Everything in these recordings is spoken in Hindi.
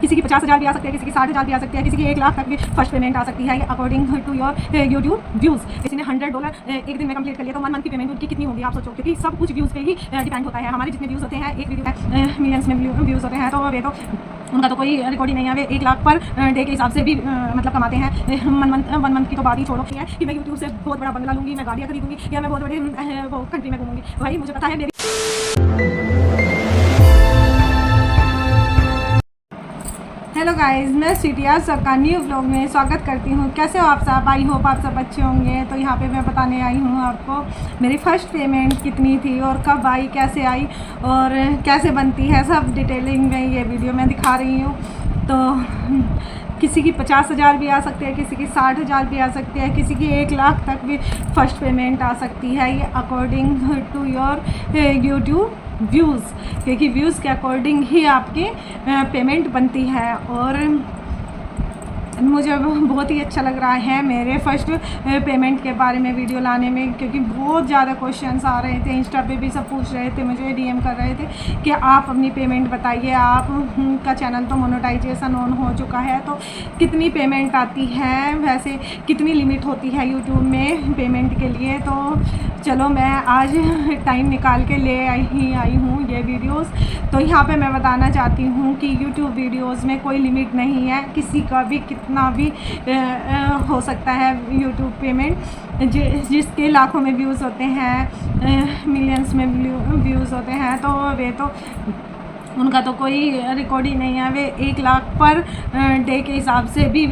किसी की 50,000 भी आ सकती है, किसी की 60,000 भी आ सकती है, किसी की 1 लाख तक भी फर्स्ट पेमेंट आ सकती है according to your YouTube views. किसी ने $100 एक दिन में कंप्लीट कर लिया तो 1 मंथ की पेमेंट उनकी कितनी होगी आप सोचो, क्योंकि सब कुछ व्यूज़ पे ही डिपेंड होता है। हमारे जितने व्यूज़ होते हैं एक वीडियो में मिलियंस में व्यूज़ होते हैं, तो वे तो उनका तो कोई रिकॉर्ड ही नहीं है। वे 1 लाख पर डे के हिसाब से भी मतलब कमाते हैं। 1 मंथ की तो बात ही छोड़ो कि मैं यूट्यूब से बहुत बड़ा बंगला लूँगी, मैं गाड़ियाँ खरीदूँगी या मैं बहुत बड़े वो कंट्री में घूमूँगी। भाई मुझे पता है मेरी। हेलो गाइस, मैं स्वीटिया सबका न्यू व्लॉग में स्वागत करती हूँ। कैसे हो आप सब? आई होप आप सब अच्छे होंगे। तो यहाँ पे मैं बताने आई हूँ आपको मेरी फ़र्स्ट पेमेंट कितनी थी और कब आई, कैसे आई और कैसे बनती है, सब डिटेलिंग में ये वीडियो में दिखा रही हूँ। तो किसी की 50,000 भी आ सकती है, किसी की 60,000 भी आ सकती है, किसी की 1 लाख तक भी फर्स्ट पेमेंट आ सकती है। ये according to your YouTube views, क्योंकि व्यूज़ के अकॉर्डिंग ही आपकी पेमेंट बनती है। और मुझे बहुत ही अच्छा लग रहा है मेरे फर्स्ट पेमेंट के बारे में वीडियो लाने में, क्योंकि बहुत ज़्यादा क्वेश्चंस आ रहे थे। इंस्टा पे भी सब पूछ रहे थे, मुझे डीएम कर रहे थे कि आप अपनी पेमेंट बताइए, आप का चैनल तो मोनेटाइजेशन ऑन हो चुका है, तो कितनी पेमेंट आती है, वैसे कितनी लिमिट होती है यूट्यूब में पेमेंट के लिए। तो चलो मैं आज टाइम निकाल के ले आई हूँ ये वीडियोस। तो यहाँ पे मैं बताना चाहती हूँ कि यूट्यूब वीडियोस में कोई लिमिट नहीं है, किसी का भी कितना भी हो सकता है यूट्यूब पेमेंट। जिसके लाखों में व्यूज़ होते हैं, मिलियंस में व्यूज़ होते हैं, तो वे तो उनका तो कोई रिकॉर्ड ही नहीं है। वे 1 लाख पर डे के हिसाब से भी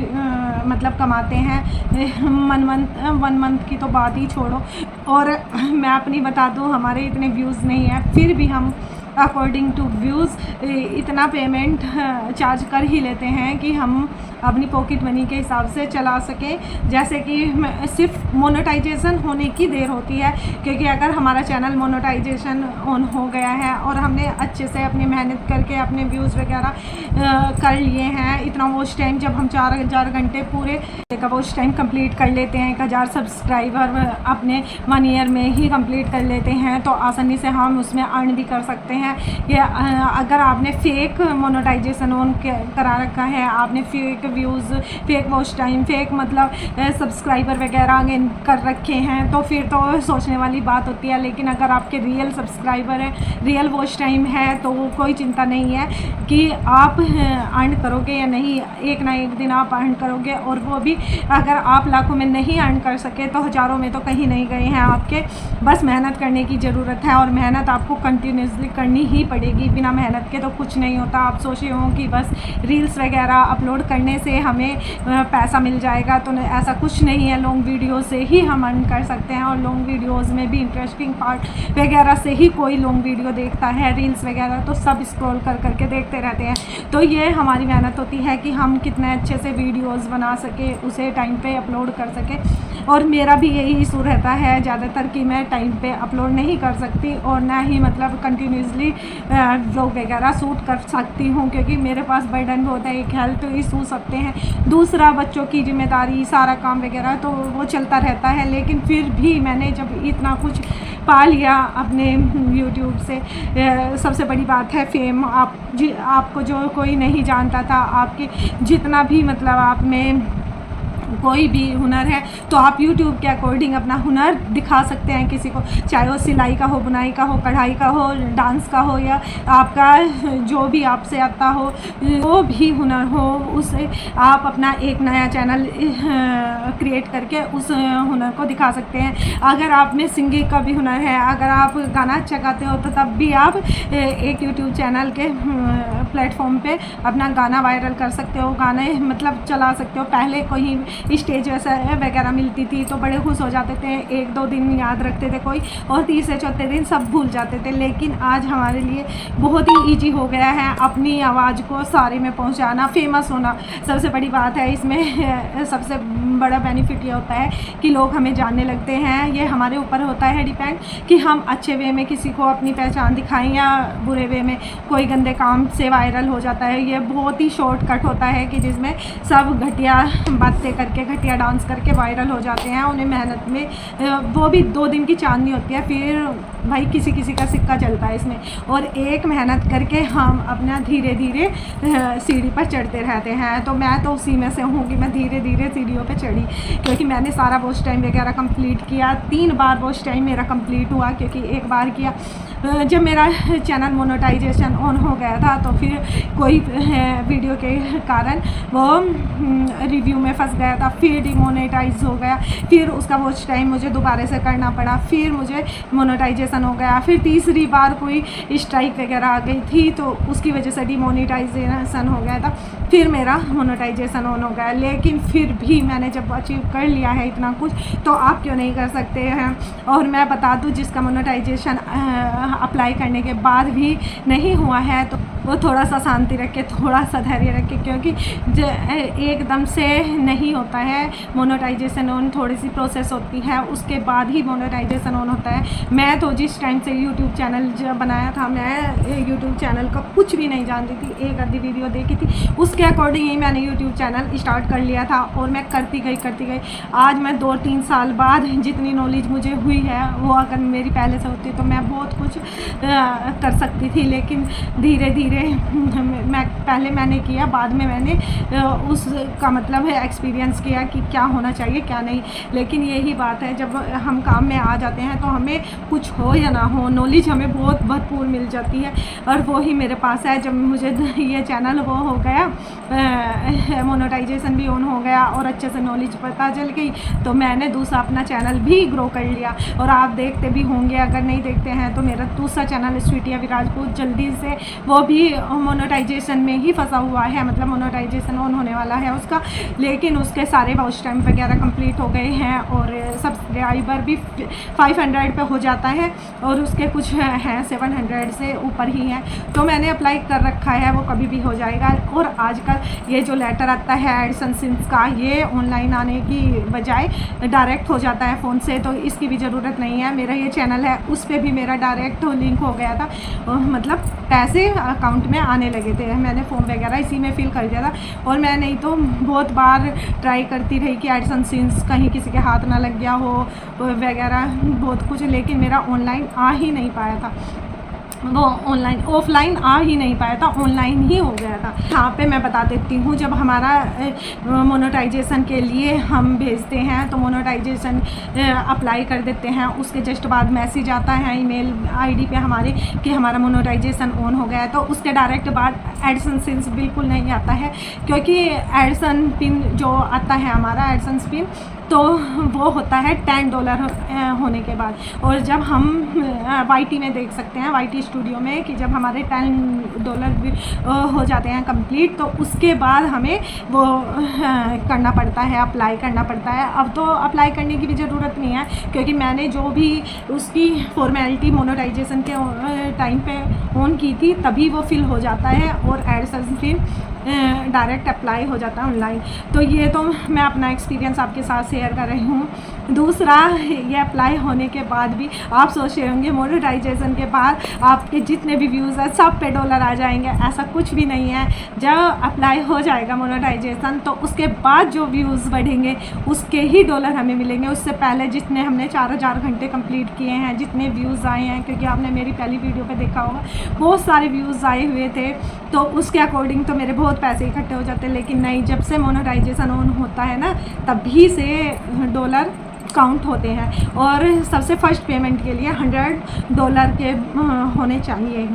मतलब कमाते हैं। 1 मंथ की तो बात ही छोड़ो। और मैं अपनी बता दूं, हमारे इतने व्यूज़ नहीं है, फिर भी हम अकॉर्डिंग टू व्यूज़ इतना पेमेंट चार्ज कर ही लेते हैं कि हम अपनी पॉकेट मनी के हिसाब से चला सकें। जैसे कि सिर्फ मोनेटाइजेशन होने की देर होती है, क्योंकि अगर हमारा चैनल मोनेटाइजेशन ऑन हो गया है और हमने अच्छे से अपनी मेहनत करके अपने व्यूज़ वगैरह कर लिए हैं, इतना वॉच टाइम जब हम 4,000 घंटे पूरे का वॉच टाइम कंप्लीट कर लेते हैं, 1,000 सब्सक्राइबर अपने 1 ईयर में ही कंप्लीट कर लेते हैं, तो आसानी से हम उसमें अर्न भी कर सकते हैं। या अगर आपने फेक मोनेटाइजेशन ऑन करा रखा है, आपने fake views, fake watch time, fake मतलब सब्सक्राइबर वगैरह कर रखे हैं, तो फिर तो सोचने वाली बात होती है। लेकिन अगर आपके रियल सब्सक्राइबर है, रियल वॉच टाइम है, तो वो कोई चिंता नहीं है कि आप अर्न करोगे या नहीं। एक ना एक दिन आप अर्न करोगे, और वो भी अगर आप लाखों में नहीं अर्न कर सके तो हज़ारों में तो कहीं नहीं गए हैं आपके। बस मेहनत करने की ज़रूरत है, और मेहनत आपको कंटिन्यूसली करनी ही पड़ेगी। बिना मेहनत के तो कुछ नहीं होता। आप सोचे हो कि बस रील्स वगैरह अपलोड करने से हमें पैसा मिल जाएगा, तो ऐसा कुछ नहीं है। लॉन्ग वीडियो से ही हम अर्न कर सकते हैं, और लॉन्ग वीडियोज़ में भी इंटरेस्टिंग पार्ट वगैरह से ही कोई लॉन्ग वीडियो देखता है। रील्स वगैरह तो सब स्क्रॉल कर करके देखते रहते हैं। तो ये हमारी मेहनत होती है कि हम कितने अच्छे से वीडियोज़ बना सके, उसे टाइम पे अपलोड कर सके। और मेरा भी यही इशू रहता है ज़्यादातर कि मैं टाइम पे अपलोड नहीं कर सकती, और ना ही मतलब कंटिन्यूसली व्लॉग वगैरह शूट कर सकती हूँ, क्योंकि मेरे पास बर्डन बहुत है। एक हेल्थ इशू सकते हैं, दूसरा बच्चों की जिम्मेदारी, सारा काम वगैरह तो वो चलता रहता है। लेकिन फिर भी मैंने जब इतना कुछ पा लिया अपने यूट्यूब से, सबसे बड़ी बात है फेम। आपको जो कोई नहीं जानता था, आपके जितना भी मतलब आप में कोई भी हुनर है, तो आप YouTube के अकॉर्डिंग अपना हुनर दिखा सकते हैं किसी को, चाहे वो सिलाई का हो, बुनाई का हो, कढ़ाई का हो, डांस का हो, या आपका जो भी आपसे आता हो, वो भी हुनर हो, उसे आप अपना एक नया चैनल क्रिएट करके उस हुनर को दिखा सकते हैं। अगर आप में सिंगिंग का भी हुनर है, अगर आप गाना अच्छा गाते हो, तो तब भी आप एक YouTube चैनल के प्लेटफॉर्म पे अपना गाना वायरल कर सकते हो, गाने मतलब चला सकते हो। पहले कोई स्टेज वगैरह मिलती थी तो बड़े खुश हो जाते थे, 1-2 दिन याद रखते थे कोई, और तीसरे चौथे दिन सब भूल जाते थे। लेकिन आज हमारे लिए बहुत ही ईजी हो गया है अपनी आवाज़ को सारे में पहुंचाना, फेमस होना। सबसे बड़ी बात है इसमें, सबसे बड़ा बेनिफिट ये होता है कि लोग हमें जानने लगते हैं। ये हमारे ऊपर होता है डिपेंड कि हम अच्छे वे में किसी को अपनी पहचान दिखाएं, या बुरे वे में कोई गंदे काम से वायरल हो जाता है। ये बहुत ही शॉर्टकट होता है कि जिसमें सब घटिया बातें करके करके, घटिया डांस करके वायरल हो जाते हैं। उन्हें मेहनत में वो भी 2 दिन की चांदनी होती है, फिर भाई किसी किसी का सिक्का चलता है इसमें। और एक मेहनत करके हम अपना धीरे धीरे सीढ़ी पर चढ़ते रहते हैं। तो मैं तो उसी में से हूँ कि मैं धीरे धीरे सीढ़ियों पे चढ़ी, क्योंकि मैंने सारा वॉच टाइम वगैरह कंप्लीट किया। 3 बार वॉच टाइम मेरा कंप्लीट हुआ, क्योंकि एक बार किया जब मेरा चैनल मोनेटाइजेशन ऑन हो गया था, तो फिर कोई वीडियो के कारण वो रिव्यू में फंस गया था, फिर डिमोनेटाइज हो गया, फिर उसका वॉच टाइम मुझे दोबारा से करना पड़ा, फिर मुझे मोनेटाइजेशन हो गया, फिर तीसरी बार कोई स्ट्राइक वगैरह आ गई थी, तो उसकी वजह से डिमोनेटाइजेशन हो गया था, फिर मेरा मोनेटाइजेशन ऑन हो गया। लेकिन फिर भी मैंने जब अचीव कर लिया है इतना कुछ, तो आप क्यों नहीं कर सकते हैं। और मैं बता दूं, जिसका मोनेटाइजेशन अप्लाई करने के बाद भी नहीं हुआ है, तो वो थोड़ा सा शांति रखे, थोड़ा सा धैर्य रखे, क्योंकि एकदम से नहीं होता है मोनेटाइजेशन ऑन, थोड़ी सी प्रोसेस होती है, उसके बाद ही मोनेटाइजेशन ऑन होता है। मैं तो जिस टाइम से यूट्यूब चैनल जब बनाया था, मैं यूट्यूब चैनल का कुछ भी नहीं जानती थी, एक आधी वीडियो देखी थी, उसके अकॉर्डिंग ही मैंने यूट्यूब चैनल स्टार्ट कर लिया था, और मैं करती गई। आज मैं 2-3 साल बाद जितनी नॉलेज मुझे हुई है, वो अगर मेरी पहले से होती तो मैं बहुत कुछ कर सकती थी। लेकिन धीरे धीरे पहले मैंने किया, बाद में मैंने उसका मतलब है एक्सपीरियंस किया कि क्या होना चाहिए क्या नहीं। लेकिन यही बात है, जब हम काम में आ जाते हैं तो हमें कुछ हो या ना हो, नॉलेज हमें बहुत भरपूर मिल जाती है, और वो ही मेरे पास है। जब मुझे ये चैनल वो हो गया, मोनेटाइजेशन भी ऑन हो गया और अच्छे से नॉलेज पता चल गई, तो मैंने दूसरा अपना चैनल भी ग्रो कर लिया। और आप देखते भी होंगे, अगर नहीं देखते हैं तो मेरा दूसरा चैनल स्वीटिया विराजपूत जल्दी से, वो भी मोनेटाइजेशन में ही फंसा हुआ है, मतलब मोनेटाइजेशन ऑन होने वाला है उसका, लेकिन उसके सारे वॉच टाइम वगैरह कंप्लीट हो गए हैं, और सब्सक्राइबर भी 500 पे हो जाता है, और उसके कुछ हैं 700 से ऊपर ही हैं। तो मैंने अप्लाई कर रखा है, वो कभी भी हो जाएगा। और आजकल ये जो लेटर आता है एडसेंस का, ये ऑनलाइन आने की बजाय डायरेक्ट हो जाता है फ़ोन से, तो इसकी भी ज़रूरत नहीं है। मेरा ये चैनल है, उस पर भी मेरा डायरेक्ट लिंक हो गया था, मतलब पैसे अकाउंट में आने लगे थे, मैंने फॉर्म वगैरह इसी में फिल कर दिया था। और मैं नहीं तो बहुत बार ट्राई करती रही कि एडसेंस कहीं किसी के हाथ ना लग गया हो वगैरह बहुत कुछ, लेकिन मेरा ऑनलाइन आ ही नहीं पाया था, वो ऑफलाइन आ ही नहीं पाया था, ऑनलाइन ही हो गया था। यहाँ पे मैं बता देती हूँ, जब हमारा मोनेटाइजेशन के लिए हम भेजते हैं, तो मोनेटाइजेशन अप्लाई कर देते हैं, उसके जस्ट बाद मैसेज आता है ईमेल आईडी पे हमारे कि हमारा मोनेटाइजेशन ऑन हो गया है। तो उसके डायरेक्ट बाद एडसेंस बिल्कुल नहीं आता है, क्योंकि एडसन पिन जो आता है हमारा एडसेंस पिन, तो वो होता है $10 होने के बाद। और जब हम YT में देख सकते हैं, YT स्टूडियो में, कि जब हमारे $10 हो जाते हैं कंप्लीट, तो उसके बाद हमें वो करना पड़ता है, अप्लाई करना पड़ता है। अब तो अप्लाई करने की भी ज़रूरत नहीं है, क्योंकि मैंने जो भी उसकी फॉर्मेलिटी मोनेटाइजेशन के टाइम पे ऑन की थी, तभी वो फिल हो जाता है, और एडसेंस फिर डायरेक्ट अप्लाई हो जाता है ऑनलाइन। तो ये तो मैं अपना एक्सपीरियंस आपके साथ शेयर कर रही हूँ। दूसरा, ये अप्लाई होने के बाद भी आप सोच रहे होंगे मोनेटाइजेशन के बाद आपके जितने भी व्यूज़ हैं सब पे डॉलर आ जाएंगे, ऐसा कुछ भी नहीं है। जब अप्लाई हो जाएगा मोनेटाइजेशन, तो उसके बाद जो व्यूज़ बढ़ेंगे उसके ही डॉलर हमें मिलेंगे। उससे पहले जितने हमने 4000 घंटे कंप्लीट किए हैं, जितने व्यूज़ आए हैं, क्योंकि आपने मेरी पहली वीडियो पे देखा होगा बहुत सारे व्यूज़ आए हुए थे, तो उसके अकॉर्डिंग तो मेरे बहुत पैसे इकट्ठे हो जाते हैं। लेकिन नहीं, जब से मोनेटाइजेशन ऑन होता है ना, तभी से डॉलर काउंट होते हैं। और सबसे फर्स्ट पेमेंट के लिए $100 के होने चाहिए,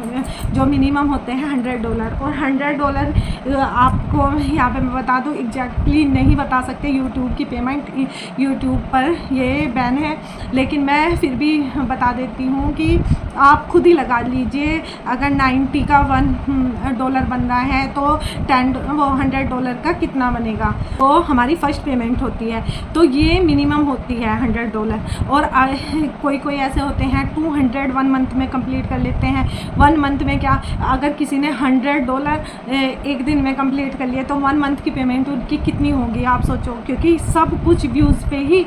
जो मिनिमम होते हैं $100। और $100 आपको यहाँ पे मैं बता दूँ, एग्जैक्टली नहीं बता सकते, यूट्यूब की पेमेंट, यूट्यूब पर ये बैन है, लेकिन मैं फिर भी बता देती हूँ कि आप खुद ही लगा लीजिए। अगर 90 का $1 बन रहा है, तो $100 का कितना बनेगा, तो हमारी फ़र्स्ट पेमेंट होती है, तो ये मिनिमम होती है $100। और कोई ऐसे होते हैं 200 1 मंथ में कंप्लीट कर लेते हैं। 1 मंथ में क्या, अगर किसी ने $100 एक दिन में कंप्लीट कर लिया, तो 1 मंथ की पेमेंट उनकी कितनी होगी आप सोचो, क्योंकि सब कुछ व्यूज़ पे ही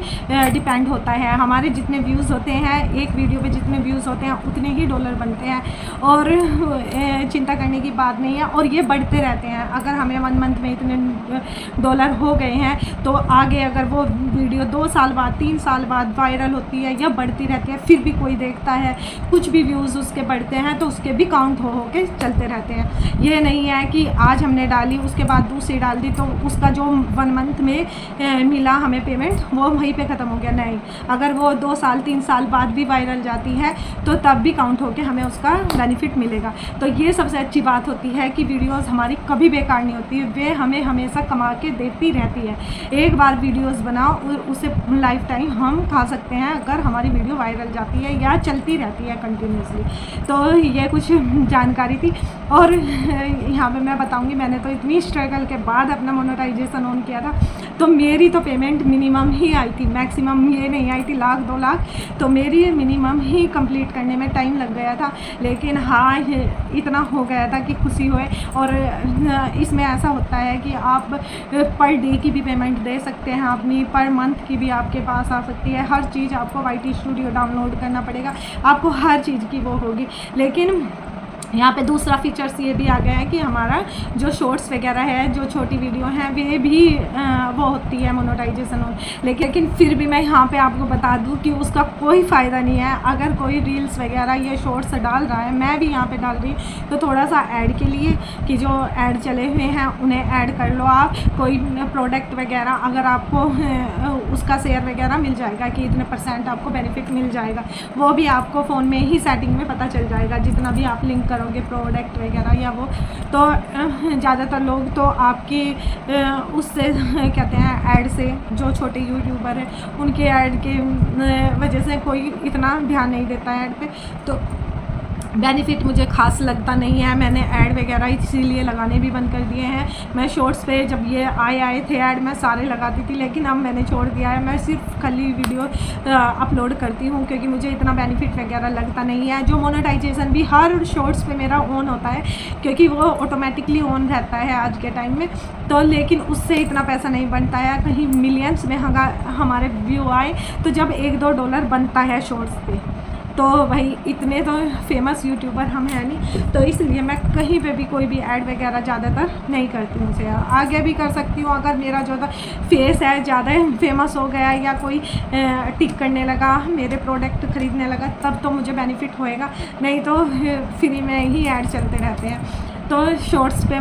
डिपेंड होता है। हमारे जितने व्यूज़ होते हैं, एक वीडियो पे जितने व्यूज़ होते हैं उतने ही डॉलर बनते हैं और चिंता करने की बात नहीं है। और ये बढ़ते रहते हैं। अगर हमें 1 मंथ में इतने डॉलर हो गए हैं तो आगे अगर वो वीडियो 2 साल बाद 3 साल बाद वायरल होती है या बढ़ती रहती है, फिर भी कोई देखता है, कुछ भी व्यूज़ उसके बढ़ते हैं तो उसके भी काउंट हो के चलते रहते हैं। ये नहीं है कि आज हमने डाली उसके बाद दूसरी डाल दी तो उसका जो 1 मंथ में मिला हमें पेमेंट वो वहीं पे ख़त्म हो गया। नहीं, अगर वो 2 साल 3 साल बाद भी वायरल जाती है तो तब भी काउंट होके हमें उसका बेनिफिट मिलेगा। तो ये सबसे अच्छी बात होती है कि वीडियोस हमारी कभी बेकार नहीं होती, वे हमें हमेशा कमा के देती रहती है। एक बार वीडियोस बनाओ और उसे लाइफ टाइम हम खा सकते हैं अगर हमारी वीडियो वायरल जाती है या चलती रहती है कंटिन्यूसली। तो ये कुछ जानकारी थी। और यहाँ पे मैं बताऊँगी, मैंने तो इतनी स्ट्रगल के बाद अपना मोनेटाइजेशन ऑन किया था तो मेरी तो पेमेंट मिनिमम ही आई थी, मैक्सिमम ये नहीं आई थी 1 लाख 2 लाख, तो मेरी मिनिमम ही कंप्लीट करने में टाइम लग गया था। लेकिन हाँ, इतना हो गया था कि खुशी हुए। और इसमें ऐसा होता है कि आप पर डे की भी पेमेंट दे सकते हैं, अपनी पर मंथ की भी आपके पास आ सकती है। हर चीज़ आपको YT स्टूडियो डाउनलोड करना पड़ेगा, आपको हर चीज़ की वो होगी। लेकिन यहाँ पे दूसरा फीचर्स ये भी आ गया है कि हमारा जो शॉर्ट्स वगैरह है, जो छोटी वीडियो हैं, वे भी वो होती है मोनेटाइजेशन ऑन। लेकिन फिर भी मैं यहाँ पे आपको बता दूँ कि उसका कोई फ़ायदा नहीं है। अगर कोई रील्स वगैरह ये शॉर्ट्स डाल रहा है, मैं भी यहाँ पे डाल रही हूँ, तो थोड़ा सा ऐड के लिए कि जो ऐड चले हुए हैं उन्हें ऐड कर लो आप। कोई प्रोडक्ट वगैरह अगर आपको उसका शेयर वगैरह मिल जाएगा कि इतने % आपको बेनिफिट मिल जाएगा, वो भी आपको फ़ोन में ही सेटिंग में पता चल जाएगा जितना भी आप लिंक करोगे प्रोडक्ट वगैरह या वो। तो ज़्यादातर लोग तो आपकी उससे कहते हैं ऐड से, जो छोटे यूट्यूबर हैं उनके ऐड के वजह से कोई इतना ध्यान नहीं देता है ऐड पे, तो बेनिफिट मुझे खास लगता नहीं है। मैंने ऐड वगैरह इसीलिए लगाने भी बंद कर दिए हैं। मैं शॉर्ट्स पे जब ये आए थे ऐड, मैं सारे लगाती थी, लेकिन अब मैंने छोड़ दिया है। मैं सिर्फ खाली वीडियो अपलोड करती हूँ क्योंकि मुझे इतना बेनिफिट वगैरह लगता नहीं है। जो मोनेटाइजेशन भी हर शॉर्ट्स पे मेरा ऑन होता है क्योंकि वो ऑटोमेटिकली ऑन रहता है आज के टाइम में, तो लेकिन उससे इतना पैसा नहीं बनता है। कहीं मिलियंस में हमारे व्यू आए तो जब 1-2 डॉलर बनता है शॉर्ट्स पे, तो भाई इतने तो फेमस यूट्यूबर हम हैं नहीं, तो इसलिए मैं कहीं पे भी कोई भी ऐड वगैरह ज़्यादातर नहीं करती हूँ। उसे आगे भी कर सकती हूँ अगर मेरा जो फेस है ज़्यादा फेमस हो गया या कोई टिक करने लगा, मेरे प्रोडक्ट ख़रीदने लगा, तब तो मुझे बेनिफिट होएगा, नहीं तो फ्री में ही ऐड चलते रहते हैं। तो शॉर्ट्स पे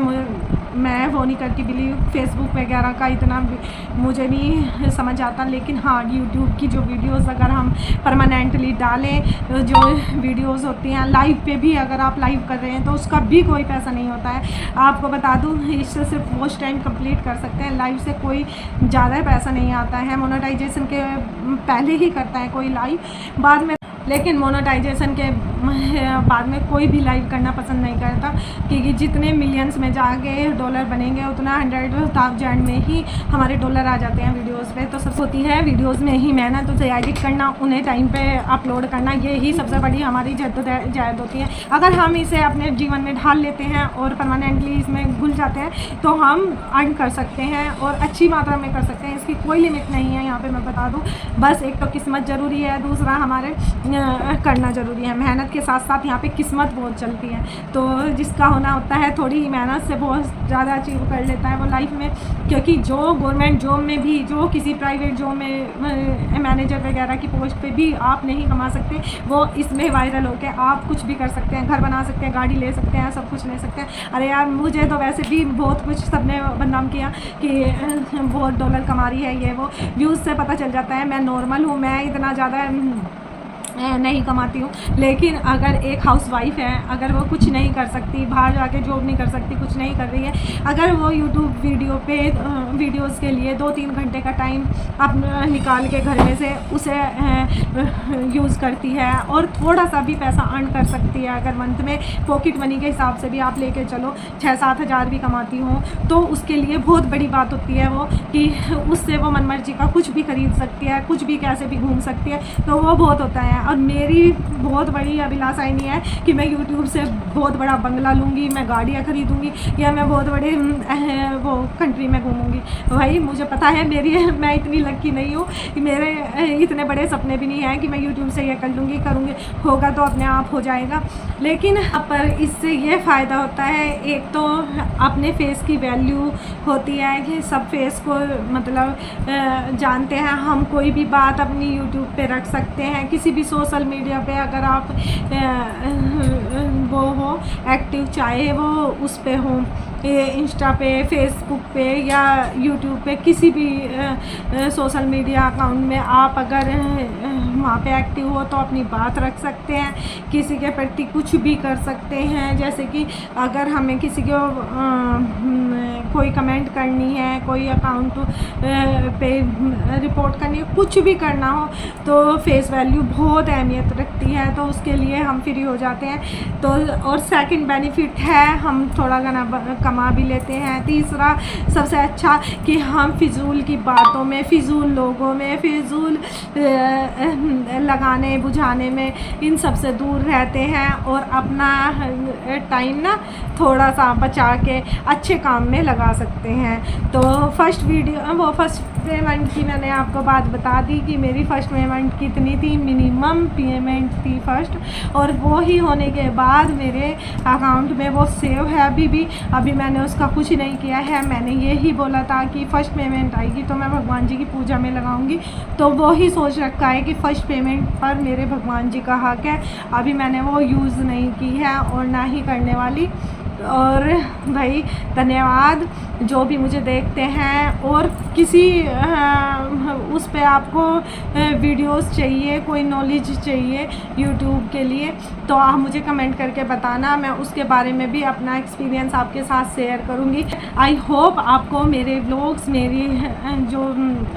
मैं वो नहीं करती बिलीव। फेसबुक वगैरह का इतना मुझे नहीं समझ आता, लेकिन हाँ यूट्यूब की जो वीडियोस अगर हम परमानेंटली डालें, जो वीडियोस होती हैं लाइव पे भी, अगर आप लाइव कर रहे हैं तो उसका भी कोई पैसा नहीं होता है। आपको बता दूँ, इससे सिर्फ वॉच टाइम कंप्लीट कर सकते हैं, लाइव से कोई ज़्यादा पैसा नहीं आता है। मोनेटाइजेशन के पहले ही करता है कोई लाइव, बाद में, लेकिन मोनेटाइजेशन के बाद में कोई भी लाइव करना पसंद नहीं करता क्योंकि जितने मिलियंस में जाके डॉलर बनेंगे उतना 100,000 में ही हमारे डॉलर आ जाते हैं वीडियोस पे। तो सब होती है वीडियोस में ही मेहनत, उसे एडिट करना, उन्हें टाइम पे अपलोड करना, ये ही सबसे बड़ी हमारी जद्दोजहद होती है। अगर हम इसे अपने जीवन में ढाल लेते हैं और परमानेंटली इसमें घुल जाते हैं तो हम अर्न कर सकते हैं और अच्छी मात्रा में कर सकते हैं। इसकी कोई लिमिट नहीं है, यहाँ पर मैं बता दूँ। बस एक तो किस्मत ज़रूरी है, दूसरा हमारे करना ज़रूरी है। मेहनत के साथ साथ यहाँ पे किस्मत बहुत चलती है, तो जिसका होना होता है थोड़ी मेहनत से बहुत ज़्यादा अचीव कर लेता है वो लाइफ में। क्योंकि जो गवर्नमेंट जॉब में भी, जो किसी प्राइवेट जॉब में मैनेजर वगैरह की पोस्ट पे भी आप नहीं कमा सकते, वो इसमें वायरल होकर आप कुछ भी कर सकते हैं, घर बना सकते हैं, गाड़ी ले सकते हैं, सब कुछ ले सकते हैं। अरे यार, मुझे तो वैसे भी बहुत कुछ सबने बदनाम किया कि बहुत डॉलर कमा रही है, ये वो व्यूज़ से पता चल जाता है। मैं नॉर्मल हूँ, मैं इतना ज़्यादा नहीं कमाती हूँ, लेकिन अगर एक हाउसवाइफ है, अगर वो कुछ नहीं कर सकती, बाहर जाके जॉब नहीं कर सकती, कुछ नहीं कर रही है, अगर वो यूट्यूब वीडियोस के लिए 2-3 घंटे का टाइम अपना निकाल के घर में से उसे यूज़ करती है और थोड़ा सा भी पैसा अर्न कर सकती है, अगर मंथ में पॉकेट मनी के हिसाब से भी आप लेके चलो 6-7 हज़ार भी कमाती हो, तो उसके लिए बहुत बड़ी बात होती है वो कि उससे वो मनमर्जी का कुछ भी खरीद सकती है, कुछ भी कैसे भी घूम सकती है, तो वो बहुत होता है। और मेरी बहुत बड़ी अभिलाषा ही नहीं है कि मैं यूट्यूब से बहुत बड़ा बंगला लूँगी, मैं गाड़ियाँ खरीदूँगी या मैं बहुत बड़े वो कंट्री में घूमूँगी। भाई मुझे पता है मैं इतनी लकी नहीं हूँ कि मेरे इतने बड़े सपने भी नहीं हैं कि मैं यूट्यूब से ये कर लूँगी करूँगी, होगा तो अपने आप हो जाएगा। लेकिन पर इससे ये फ़ायदा होता है, एक तो अपने फेस की वैल्यू होती है कि सब फेस को मतलब जानते हैं हम, कोई भी बात अपनी यूट्यूब पे रख सकते हैं। किसी भी सोशल मीडिया पे अगर आप वो हो एक्टिव, चाहे वो उस पे हो इंस्टा पे, फेसबुक पे या यूट्यूब पे, किसी भी सोशल मीडिया अकाउंट में आप अगर वहाँ पे एक्टिव हो तो अपनी बात रख सकते हैं, किसी के प्रति कुछ भी कर सकते हैं। जैसे कि अगर हमें किसी को कोई कमेंट करनी है, कोई अकाउंट पे रिपोर्ट करनी है, कुछ भी करना हो तो फेस वैल्यू बहुत अहमियत रखती है, तो उसके लिए हम फ्री हो जाते हैं। तो और सेकंड बेनिफिट है हम थोड़ा घना कमा भी लेते हैं। तीसरा सबसे अच्छा कि हम फिजूल की बातों में, फिजूल लोगों में, फिजूल लगाने बुझाने में, इन सब से दूर रहते हैं और अपना टाइम ना थोड़ा सा बचा के अच्छे काम में लगा सकते हैं। तो फर्स्ट पेमेंट की मैंने आपको बात बता दी कि मेरी फ़र्स्ट पेमेंट कितनी थी, मिनिमम पेमेंट थी फर्स्ट, और वो ही होने के बाद मेरे अकाउंट में वो सेव है अभी मैंने उसका कुछ नहीं किया है। मैंने ये ही बोला था कि फ़र्स्ट पेमेंट आएगी तो मैं भगवान जी की पूजा में लगाऊंगी, तो वो ही सोच रखा है कि फ़र्स्ट पेमेंट पर मेरे भगवान जी का हक है। अभी मैंने वो यूज़ नहीं की है और ना ही करने वाली। और भाई धन्यवाद जो भी मुझे देखते हैं, और किसी उस पे आपको वीडियोस चाहिए, कोई नॉलेज चाहिए यूट्यूब के लिए, तो आप मुझे कमेंट करके बताना, मैं उसके बारे में भी अपना एक्सपीरियंस आपके साथ शेयर करूँगी। आई होप आपको मेरे व्लॉग्स, मेरी जो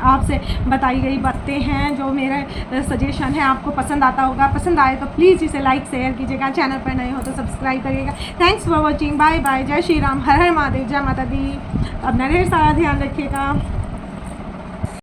आपसे बताई गई बातें हैं, जो मेरा सजेशन है आपको पसंद आता होगा। पसंद आए तो प्लीज़ इसे लाइक शेयर कीजिएगा, चैनल पर नए हो तो सब्सक्राइब करिएगा। Thanks for watching, bye bye, जय श्री राम, हर हर महादेव, जय माता दी। अपना ढेर सारा ध्यान रखिएगा।